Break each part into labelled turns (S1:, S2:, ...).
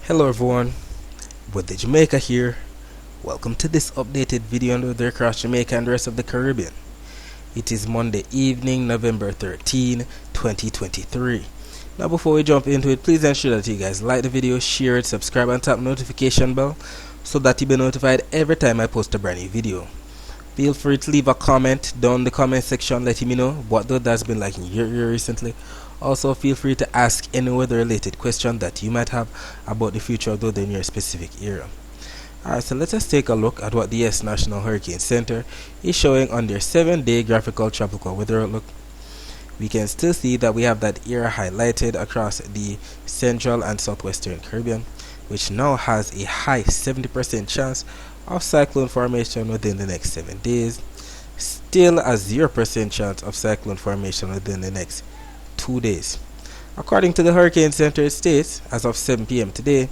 S1: Hello everyone, with the Jamaica here. Welcome to this updated video on weather across Jamaica and the rest of the Caribbean. It is Monday evening, November 13, 2023. Now before we jump into it, please ensure that you guys like the video, share it, subscribe and tap the notification bell so that you'll be notified every time I post a brand new video. Feel free to leave a comment down in the comment section letting me know what the weather's been like in your area recently. Also, feel free to ask any weather related question that you might have about the future of the weather in your specific area. Alright, so let us take a look at what the U.S. National Hurricane Center is showing on their 7-day graphical tropical weather outlook. We can still see that we have that area highlighted across the central and southwestern Caribbean, which now has a high 70% chance of cyclone formation within the next 7 days, still a 0% chance of cyclone formation within the next 2 days. According to the Hurricane Center, it states, as of 7 p.m. today,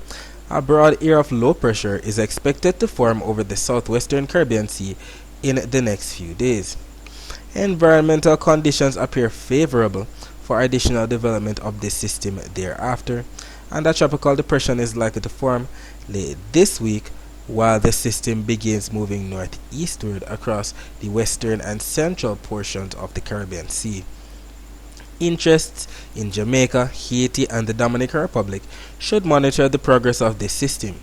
S1: a broad area of low pressure is expected to form over the southwestern Caribbean Sea in the next few days. Environmental conditions appear favorable for additional development of this system thereafter, and a tropical depression is likely to form late this week while the system begins moving northeastward across the western and central portions of the Caribbean Sea. Interests in Jamaica, Haiti, and the Dominican Republic should monitor the progress of this system.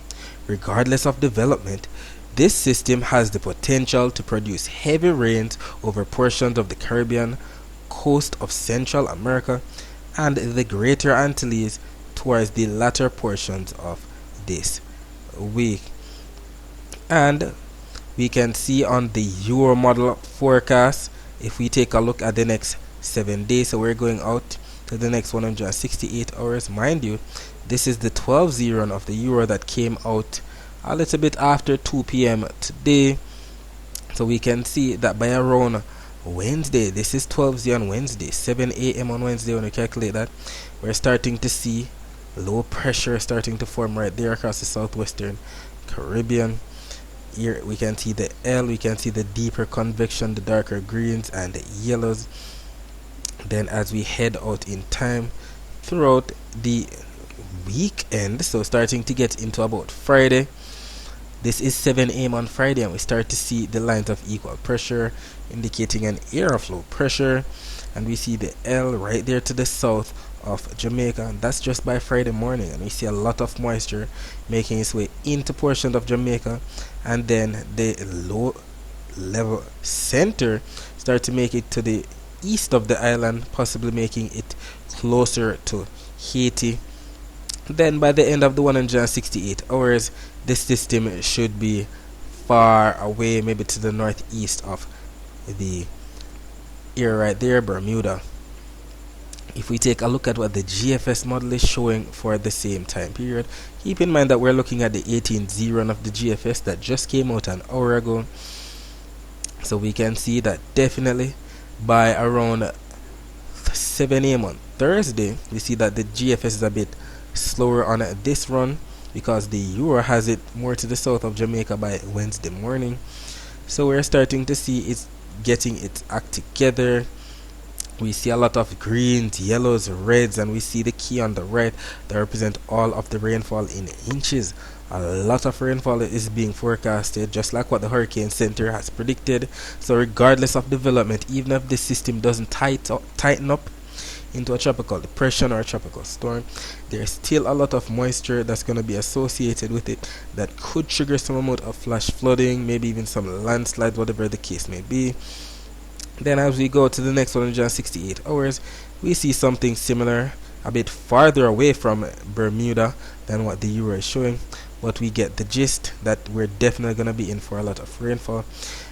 S1: Regardless of development, this system has the potential to produce heavy rains over portions of the Caribbean, coast of Central America, and the Greater Antilles towards the latter portions of this week. And we can see on the Euro model forecast, if we take a look at the next 7 days, so we're going out to the next 168 hours. Mind you, this is the 12-0 run of the Euro that came out a little bit after 2 p.m. today. So we can see that by around Wednesday, this is 12-0 on Wednesday, 7 a.m. on Wednesday, when we calculate that, we're starting to see low pressure starting to form right there across the southwestern Caribbean. Here we can see the L, we can see the deeper convection, the darker greens and the yellows. Then as we head out in time throughout the weekend, so starting to get into about Friday, this is 7 a.m. on Friday, and we start to see the lines of equal pressure indicating an area of low pressure, and we see the L right there to the south of Jamaica, and that's just by Friday morning. And we see a lot of moisture making its way into portions of Jamaica, and then the low level center start to make it to the east of the island, possibly making it closer to Haiti. Then by the end of the 168 hours, this system should be far away, maybe to the northeast of the area right there, Bermuda. If we take a look at what the GFS model is showing for the same time period, keep in mind that we're looking at the 18-0 run of the GFS that just came out an hour ago. So we can see that definitely by around 7 a.m. on Thursday, we see that the GFS is a bit slower on this run because the Euro has it more to the south of Jamaica by Wednesday morning. So we're starting to see it's getting its act together. We see a lot of greens, yellows, reds, and we see the key on the right that represent all of the rainfall in inches. A lot of rainfall is being forecasted, just like what the Hurricane Center has predicted. So regardless of development, even if the system doesn't tighten up into a tropical depression or a tropical storm, there's still a lot of moisture that's going to be associated with it that could trigger some amount of flash flooding, maybe even some landslides, whatever the case may be. Then as we go to the next 168 hours, we see something similar, a bit farther away from Bermuda than what the Euro is showing, but we get the gist that we're definitely going to be in for a lot of rainfall.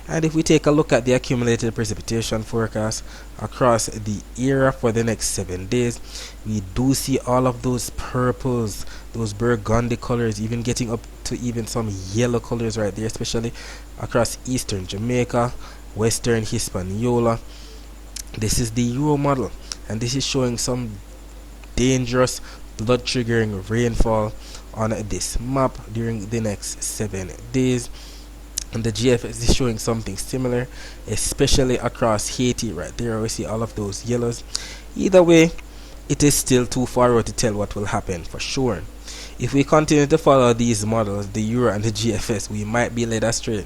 S1: And if we take a look at the accumulated precipitation forecast across the area for the next 7 days, we do see all of those purples, those burgundy colors, even getting up to even some yellow colors right there, especially across eastern Jamaica, western Hispaniola. This is the Euro model, and this is showing some dangerous blood triggering rainfall on this map during the next 7 days. And the GFS is showing something similar, especially across Haiti right there. We see all of those yellows. Either way, it is still too far out to tell what will happen for sure. If we continue to follow these models, the Euro and the GFS, we might be led astray.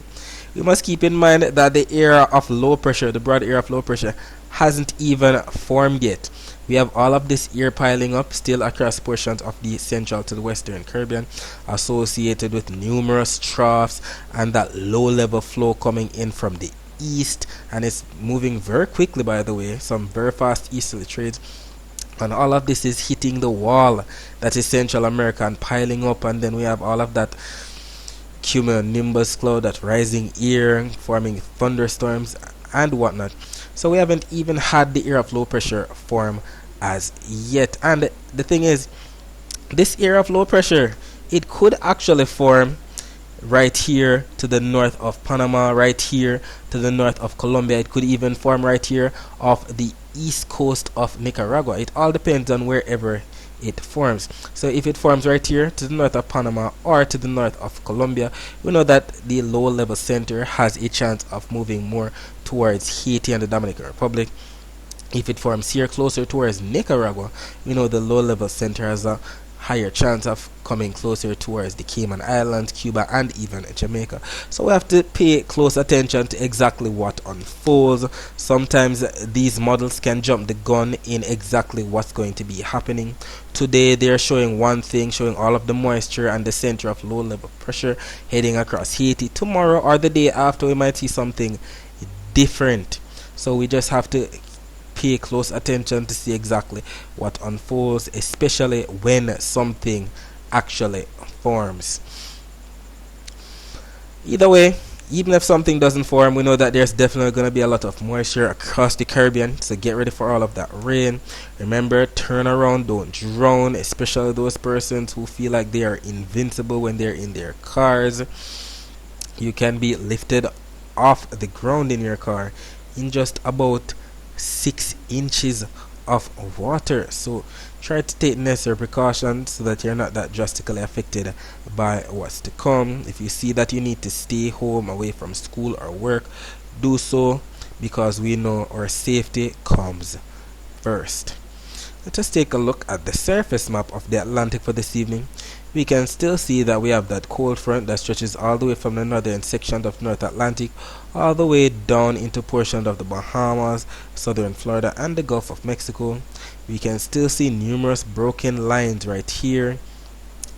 S1: We must keep in mind that the area of low pressure, the broad area of low pressure, hasn't even formed yet. We have all of this air piling up still across portions of the central to the western Caribbean, associated with numerous troughs and that low level flow coming in from the east, and it's moving very quickly, by the way, some very fast easterly trades. And all of this is hitting the wall that is Central America and piling up, and then we have all of that cumulonimbus cloud, that rising air forming thunderstorms and whatnot. So we haven't even had the area of low pressure form as yet. And the thing is, this area of low pressure, it could actually form right here to the north of Panama, right here to the north of Colombia. It could even form right here off the east coast of Nicaragua. It all depends on wherever it forms. So if it forms right here to the north of Panama or to the north of Colombia, we know that the low level center has a chance of moving more towards Haiti and the Dominican Republic. If it forms here closer towards Nicaragua, we know the low level center has a higher chance of coming closer towards the Cayman Islands, Cuba, and even Jamaica. So we have to pay close attention to exactly what unfolds. Sometimes these models can jump the gun in exactly what's going to be happening. Today they're showing one thing, showing all of the moisture and the center of low level pressure heading across Haiti. Tomorrow or the day after, we might see something different. So we just have to pay close attention to see exactly what unfolds, especially when something actually forms. Either way, even if something doesn't form, we know that there's definitely going to be a lot of moisture across the Caribbean, so get ready for all of that rain. Remember, turn around, don't drown, especially those persons who feel like they are invincible when they're in their cars. You can be lifted off the ground in your car in just about 6 inches of water. So try to take necessary precautions so that you're not that drastically affected by what's to come. If you see that you need to stay home away from school or work, do so, because we know our safety comes first. Let us take a look at the surface map of the Atlantic for this evening. We can still see that we have that cold front that stretches all the way from the northern section of North Atlantic all the way down into portions of the Bahamas, southern Florida, and the Gulf of Mexico. We can still see numerous broken lines right here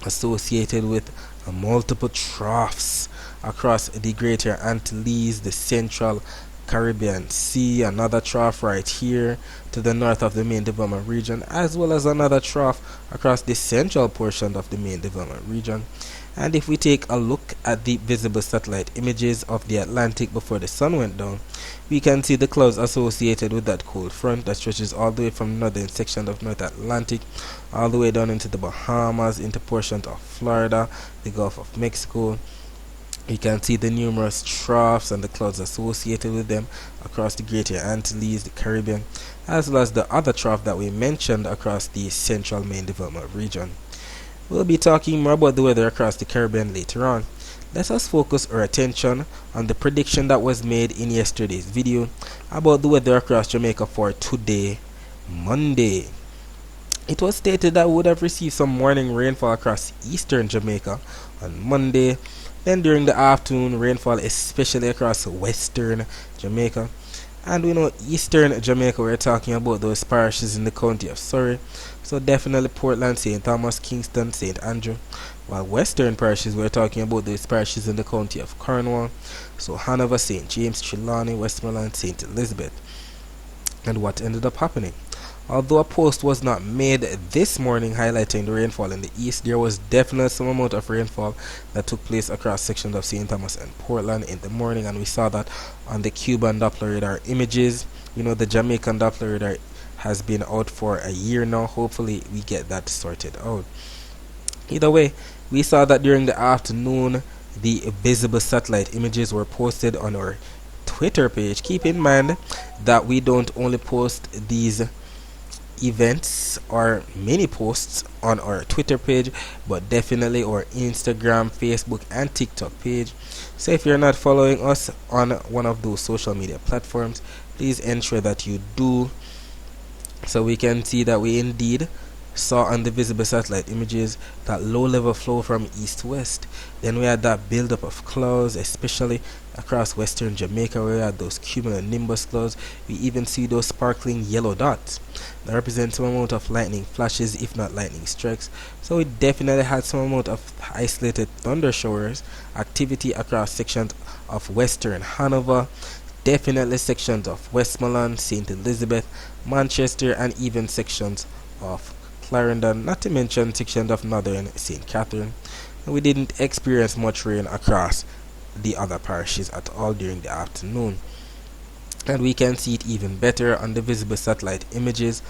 S1: associated with multiple troughs across the Greater Antilles, the Central Caribbean Sea, another trough right here to the north of the main development region, as well as another trough across the central portion of the main development region. And if we take a look at the visible satellite images of the Atlantic before the sun went down, we can see the clouds associated with that cold front that stretches all the way from the northern section of North Atlantic all the way down into the Bahamas, into portions of Florida, the Gulf of Mexico. You can see the numerous troughs and the clouds associated with them across the Greater Antilles, the Caribbean, as well as the other trough that we mentioned across the central main development region. We'll be talking more about the weather across the Caribbean later on. Let us focus our attention on the prediction that was made in yesterday's video about the weather across Jamaica for today, Monday. It was stated that we would have received some morning rainfall across eastern Jamaica on Monday. Then during the afternoon, rainfall especially across western Jamaica. And we know eastern Jamaica, we're talking about those parishes in the county of Surrey. So definitely Portland, St. Thomas, Kingston, St. Andrew. While western parishes, we're talking about those parishes in the county of Cornwall. So Hanover, St. James, Trelawney, Westmoreland, St. Elizabeth. And what ended up happening? Although a post was not made this morning highlighting the rainfall in the east, there was definitely some amount of rainfall that took place across sections of St. Thomas and Portland in the morning, and we saw that on the Cuban Doppler radar images. You know, the Jamaican Doppler radar has been out for a year now. Hopefully we get that sorted out. Either way, we saw that during the afternoon the visible satellite images were posted on our Twitter page. Keep in mind that we don't only post these events or mini posts on our Twitter page, but definitely our Instagram, Facebook, and TikTok page. So if you're not following us on one of those social media platforms, please ensure that you do, so we can see that we indeed saw on the visible satellite images that low level flow from east to west. Then we had that buildup of clouds, especially across western Jamaica where we had those cumulonimbus clouds. We even see those sparkling yellow dots that represent some amount of lightning flashes, if not lightning strikes. So we definitely had some amount of isolated thunder showers activity across sections of western Hanover, definitely sections of Westmoreland, St. Elizabeth, Manchester, and even sections of Clarendon, not to mention sections of northern St. Catherine. We didn't experience much rain across the other parishes at all during the afternoon. And we can see it even better on the visible satellite images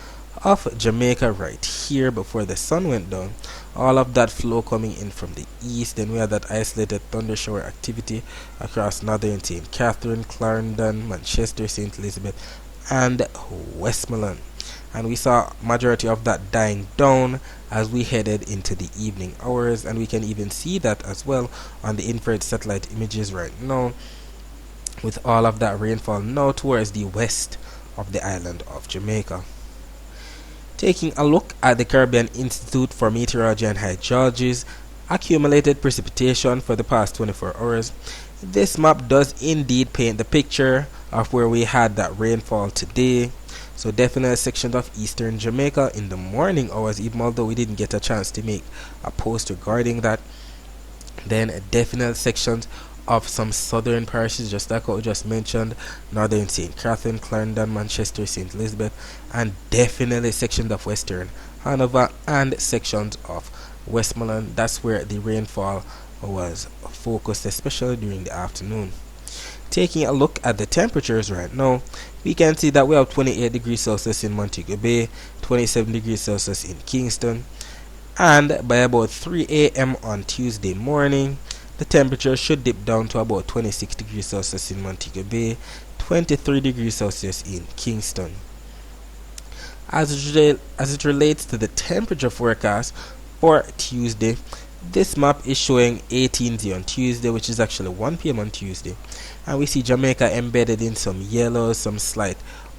S1: of Jamaica right here before the sun went down. All of that flow coming in from the east. Then we had that isolated thunder shower activity across northern St. Catherine, Clarendon, Manchester, St. Elizabeth, and Westmoreland. And we saw majority of that dying down as we headed into the evening hours, and we can even see that as well on the infrared satellite images right now, with all of that rainfall now towards the west of the island of Jamaica. Taking a look at the Caribbean Institute for Meteorology and Hydrology's accumulated precipitation for the past 24 hours, this map does indeed paint the picture of where we had that rainfall today. So definitely sections of eastern Jamaica in the morning hours, even although we didn't get a chance to make a post regarding that. Then definitely sections of some southern parishes, just like what we just mentioned, northern St. Catherine, Clarendon, Manchester, St. Elizabeth, and definitely sections of western Hanover and sections of Westmoreland. That's where the rainfall was focused, especially during the afternoon. Taking a look at the temperatures right now, we can see that we have 28 degrees Celsius in Montego Bay, 27 degrees Celsius in Kingston, and by about 3 a.m. on Tuesday morning, the temperature should dip down to about 26 degrees Celsius in Montego Bay, 23 degrees Celsius in Kingston. As it relates to the temperature forecast for Tuesday, this map is showing 18 on Tuesday, which is actually 1 p.m. on Tuesday. And we see Jamaica embedded in some yellows, some slight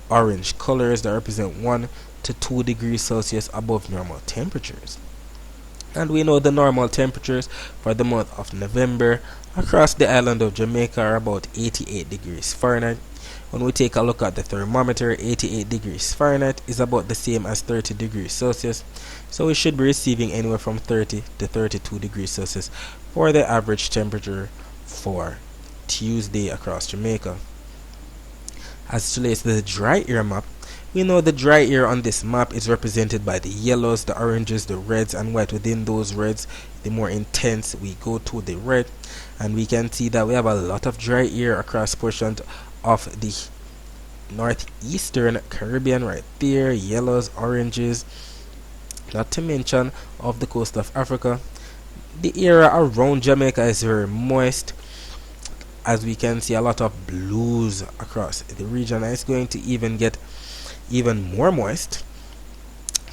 S1: orange colors that represent 1 to 2 degrees Celsius above normal temperatures. And we know the normal temperatures for the month of November across the island of Jamaica are about 88 degrees Fahrenheit. When we take a look at the thermometer, 88 degrees Fahrenheit is about the same as 30 degrees Celsius. So we should be receiving anywhere from 30 to 32 degrees Celsius for the average temperature for Tuesday across Jamaica. As it relates to the dry air map, we know the dry air on this map is represented by the yellows, the oranges, the reds, and white. Within those reds, the more intense we go to the red, and we can see that we have a lot of dry air across portions of the northeastern Caribbean right there, yellows, oranges, not to mention of the coast of Africa. The area around Jamaica is very moist, as we can see a lot of blues across the region, and it's going to even get even more moist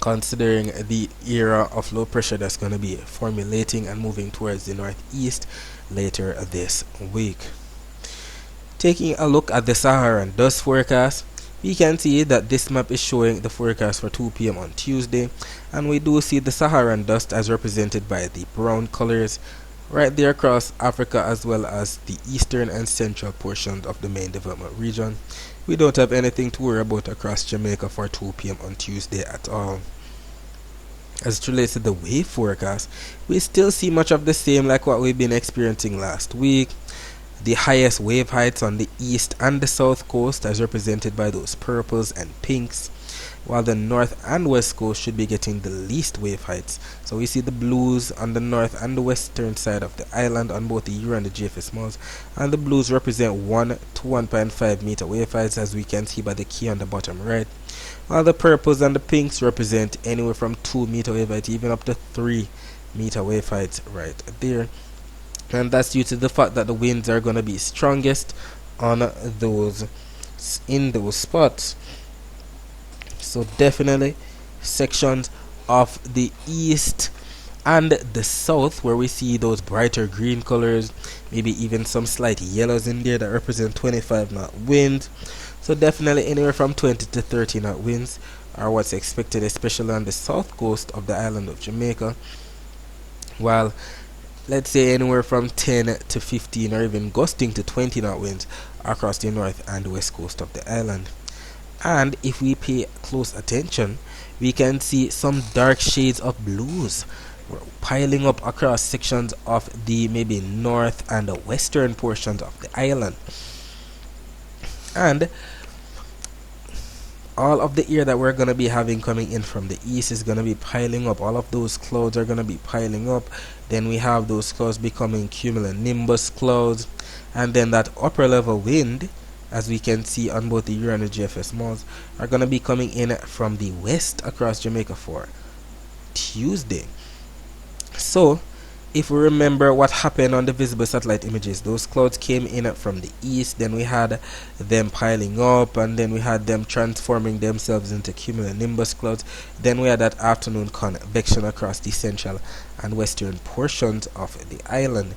S1: considering the era of low pressure that's going to be formulating and moving towards the northeast later this week. Taking a look at the Saharan dust forecast, we can see that this map is showing the forecast for 2 p.m. on Tuesday, and we do see the Saharan dust as represented by the brown colors right there across Africa, as well as the eastern and central portions of the main development region. We don't have anything to worry about across Jamaica for 2 p.m. on Tuesday at all. As it relates to the wave forecast, we still see much of the same like what we've been experiencing last week. The highest wave heights on the east and the south coast as represented by those purples and pinks, while the north and west coast should be getting the least wave heights. So we see the blues on the north and the western side of the island on both the Euro and the GFS malls, and the blues represent 1 to 1.5 meter wave heights, as we can see by the key on the bottom right, while the purples and the pinks represent anywhere from 2 meter wave heights even up to 3 meter wave heights right there. And that's due to the fact that the winds are going to be strongest on those in those spots. So definitely sections of the east and the south where we see those brighter green colors, maybe even some slight yellows in there that represent 25 knot winds. So definitely anywhere from 20 to 30 knot winds are what's expected, especially on the south coast of the island of Jamaica, while let's say anywhere from 10 to 15 or even gusting to 20 knot winds across the north and west coast of the island. And if we pay close attention, we can see some dark shades of blues piling up across sections of the maybe north and the western portions of the island. And all of the air that we're going to be having coming in from the east is going to be piling up. All of those clouds are going to be piling up. Then we have those clouds becoming cumulonimbus clouds, and then that upper level wind, as we can see on both the Euro and the GFS models, are going to be coming in from the west across Jamaica for Tuesday. So if we remember what happened on the visible satellite images, those clouds came in from the east, then we had them piling up, and then we had them transforming themselves into cumulonimbus clouds. Then we had that afternoon convection across the central and western portions of the island.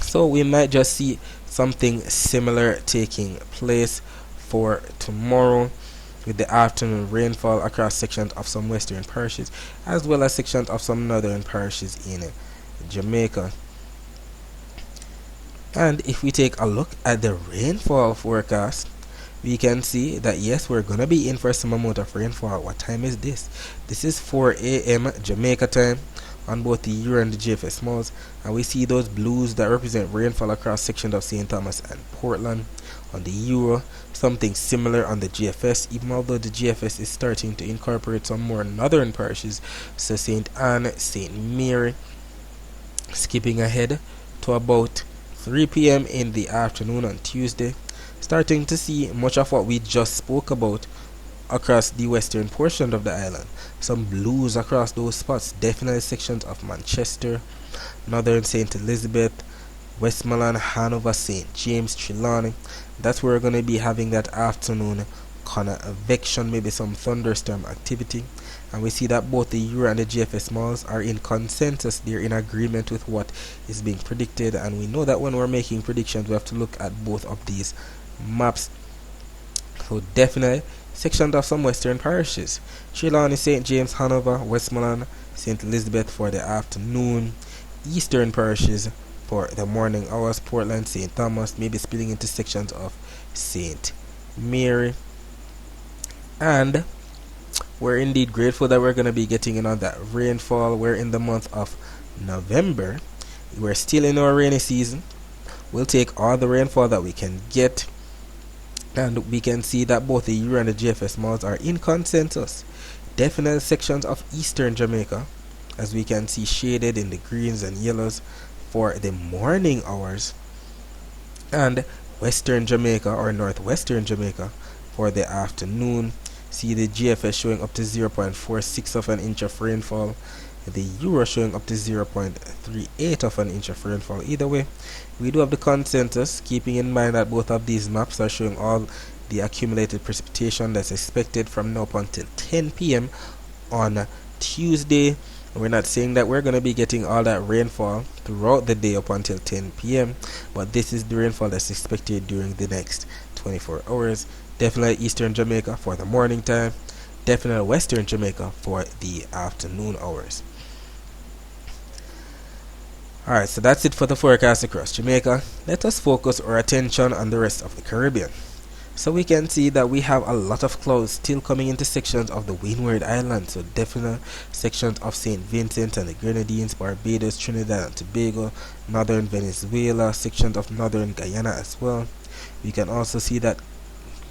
S1: So we might just see something similar taking place for tomorrow, with the afternoon rainfall across sections of some western parishes as well as sections of some northern parishes in Jamaica. And if we take a look at the rainfall forecast, we can see that yes, we're gonna be in for some amount of rainfall. What time is this? This is 4 a.m. Jamaica time on both the Euro and the GFS modes, and we see those blues that represent rainfall across sections of St. Thomas and Portland on the Euro. Something similar on the GFS, even although the GFS is starting to incorporate some more northern parishes, so St. Anne, St. Mary. Skipping ahead to about 3 p.m. in the afternoon on Tuesday, starting to see much of what we just spoke about across the western portion of the island. Some blues across those spots, definitely sections of Manchester, northern St. Elizabeth, Westmoreland, Hanover, St. James, Trelawney. That's where we're going to be having that afternoon convection, maybe some thunderstorm activity. And we see that both the Euro and the GFS models are in consensus, they're in agreement with what is being predicted, and we know that when we're making predictions we have to look at both of these maps. So definitely sections of some western parishes, Trelawney, St. James, Hanover, Westmoreland, St. Elizabeth for the afternoon, eastern parishes for the morning hours, Portland, St. Thomas, maybe spilling into sections of St. Mary. And we're indeed grateful that we're going to be getting in on that rainfall. We're in the month of November. We're still in our rainy season. We'll take all the rainfall that we can get, and we can see that both the Euro and the GFS models are in consensus. Definite sections of eastern Jamaica, as we can see shaded in the greens and yellows for the morning hours, and western Jamaica or northwestern Jamaica for the afternoon. See the GFS showing up to 0.46 of an inch of rainfall, the Euro showing up to 0.38 of an inch of rainfall. Either way, we do have the consensus, keeping in mind that both of these maps are showing all the accumulated precipitation that's expected from now up until 10 p.m. on Tuesday. We're not saying that we're going to be getting all that rainfall throughout the day up until 10 p.m., but this is the rainfall that's expected during the next 24 hours. Definitely eastern Jamaica for the morning time, definitely western Jamaica for the afternoon hours. Alright, so that's it for the forecast across Jamaica. Let us focus our attention on the rest of the Caribbean. So we can see that we have a lot of clouds still coming into sections of the Windward Islands, so definitely sections of St. Vincent and the Grenadines, Barbados, Trinidad and Tobago, northern Venezuela, sections of northern Guyana as well. We can also see that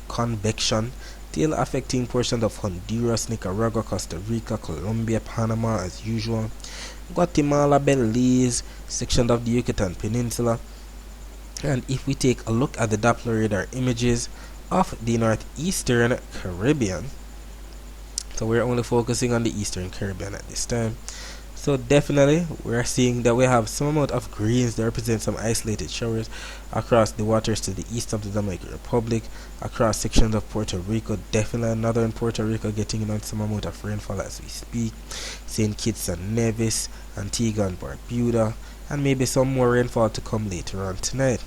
S1: convection still affecting portions of Honduras, Nicaragua, Costa Rica, Colombia, Panama as usual, Guatemala, Belize, sections of the Yucatan Peninsula. And if we take a look at the Doppler radar images of the northeastern Caribbean, so we're only focusing on the eastern Caribbean at this time, so definitely we're seeing that we have some amount of greens that represent some isolated showers across the waters to the east of the Dominican Republic, across sections of Puerto Rico, definitely northern Puerto Rico getting in on some amount of rainfall as we speak, St. Kitts and Nevis, Antigua and Barbuda, and maybe some more rainfall to come later on tonight.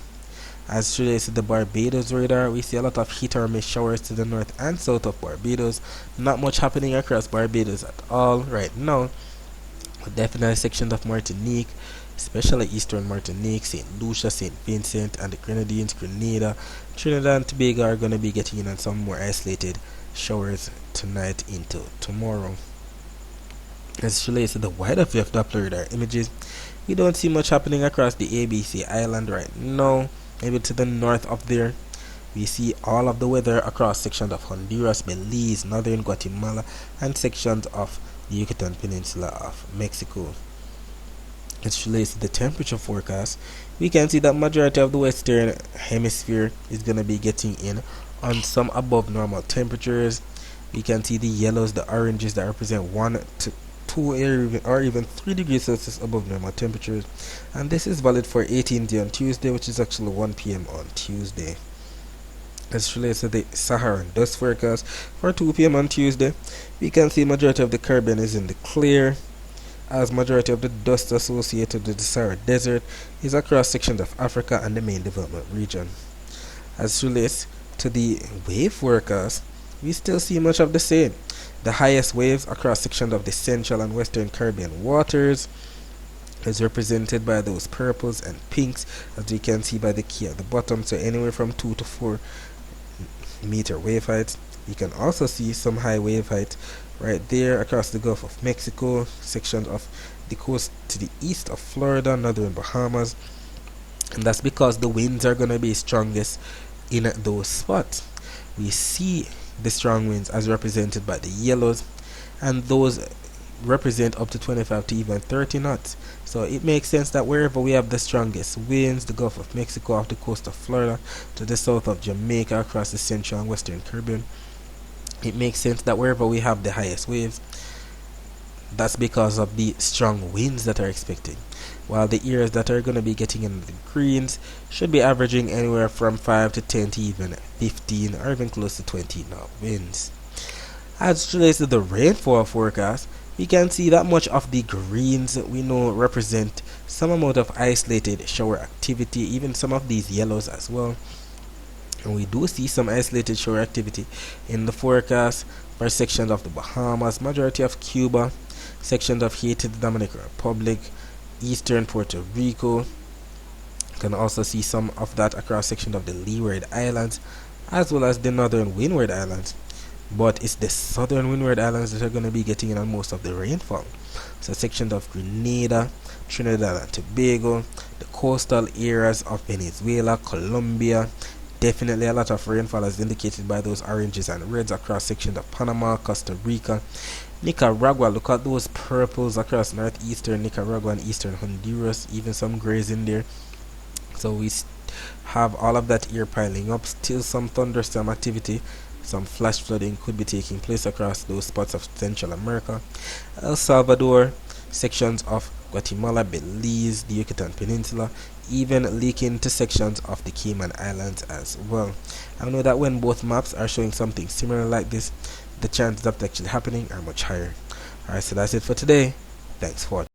S1: As relates to the Barbados radar, we see a lot of hit or miss showers to the north and south of Barbados. Not much happening across Barbados at all right now. Definitely sections of Martinique, especially eastern Martinique, St. Lucia, St. Vincent, and the Grenadines, Grenada, Trinidad and Tobago are going to be getting in on some more isolated showers tonight into tomorrow. As it relates to the wider field of Doppler radar images, we don't see much happening across the ABC island right now. Maybe to the north of there, we see all of the weather across sections of Honduras, Belize, northern Guatemala, and sections of the Yucatan Peninsula of Mexico. As it relates to the temperature forecast, we can see that majority of the western hemisphere is going to be getting in on some above normal temperatures. We can see the yellows, the oranges that represent 1 to 2 or even 3 degrees Celsius above normal temperatures, and this is valid for 18th on Tuesday, which is actually 1 p.m. on Tuesday. As relates to the Saharan dust forecast for 2 p.m. on Tuesday, we can see majority of the Caribbean is in the clear, as majority of the dust associated with the Sahara Desert is across sections of Africa and the main development region. As relates to the wave forecast, we still see much of the same. The highest waves across sections of the central and western Caribbean waters is represented by those purples and pinks, as we can see by the key at the bottom, so anywhere from 2 to 4 meter wave heights. You can also see some high wave height right there across the Gulf of Mexico, sections of the coast to the east of Florida, northern Bahamas, and that's because the winds are going to be strongest in those spots. We see the strong winds as represented by the yellows, and those represent up to 25 to even 30 knots. So it makes sense that wherever we have the strongest winds, the Gulf of Mexico, off the coast of Florida, to the south of Jamaica, across the central and western Caribbean, it makes sense that wherever we have the highest waves, that's because of the strong winds that are expected. While the areas that are going to be getting in the greens should be averaging anywhere from 5 to 10 to even 15 or even close to 20 knot winds. As it relates to the rainfall forecast, we can see that much of the greens we know represent some amount of isolated shower activity, even some of these yellows as well. And we do see some isolated shower activity in the forecast for sections of the Bahamas, majority of Cuba, sections of Haiti, the Dominican Republic, eastern Puerto Rico. You can also see some of that across sections of the Leeward Islands, as well as the northern Windward Islands. But it's the southern Windward Islands that are going to be getting in on most of the rainfall. So sections of Grenada, Trinidad and Tobago, the coastal areas of Venezuela, Colombia. Definitely a lot of rainfall as indicated by those oranges and reds across sections of Panama, Costa Rica, Nicaragua. Look at those purples across northeastern Nicaragua and eastern Honduras, even some grays in there. So we have all of that air piling up. Still some thunderstorm activity, some flash flooding could be taking place across those spots of Central America, El Salvador, sections of Guatemala, Belize, the Yucatan Peninsula, even leaking to sections of the Cayman Islands as well. I know that when both maps are showing something similar like this, the chances of that actually happening are much higher. Alright, so that's it for today. Thanks for watching.